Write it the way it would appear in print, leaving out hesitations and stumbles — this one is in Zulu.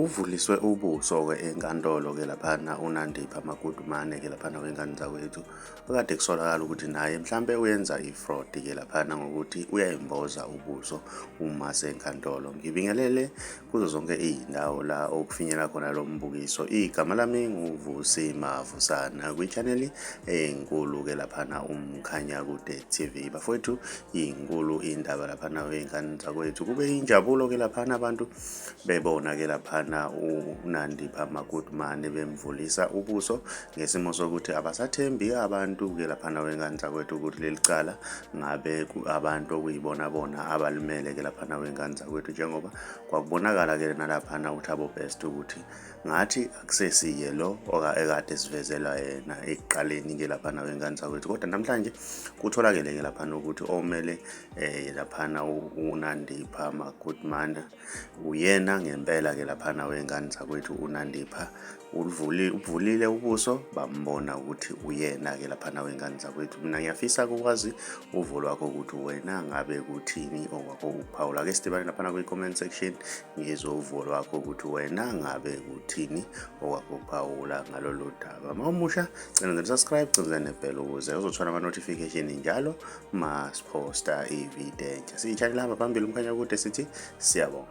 Uvuliswe ubuso-ke enkantolo-ke laphana unandi mangudumane-ke laphana wengane zakwethu okade kusolakala ukuthi naye mhlampe uyenza i-fraud-ke laphana ngokuthi uyayimboza ubuso uma senkantolo. Ngibingelele kuzo zonke iy'ndawo la okufinyelela khona lo mbukiso. Igama lami nguVusi Mavusana kwi-chaneli enkulu-ke laphana uMkhanyakude TV. Bafowethu, inkulu indaba laphana wey'ngane zakwethu. Kube injabulo-ke laphana abantu bebona-ke laphana unandi mangudumane bemvulisa ubuso ngesimo sokuthi abasathembi abantu-ke laphana wengane zakwethu ukuthi leli cala ngabe abantu okuyibona bona abalimele-ke laphana wengane zakwethu, njengoba kwakubonakala-ke nalaphana uThabo best ukuthi ngathi akusesiye lo ekade sivezela yena ekuqaleni-ke laphana wengane zakwethu, kodwa namhlanje kutholakele-ke laphana ukuthi omele laphana unandi mangudumane uyena ngempela-ke laphana wengane zakwethu unandi uvulile ubuso bambona ukuthi uyena-ke laphana wengane zakwethu. Mina ngiyafisa ukwazi uvo lwakho ukuthi wena ngabe kuthini okwakho ukuphawula. Ake sidibane laphana kwi-comment section ngizwe uvo lwakho ukuthi wena ngabe kuthini okwakho ukuphawula ngalolu daba. Uma umusha cela subscribe, cela nebhell ukuze uzothola ama-notification njalo masiphosta ividiyo entsha. Siyichanela hamba phambili Umkhanyakude sithi siyabonga.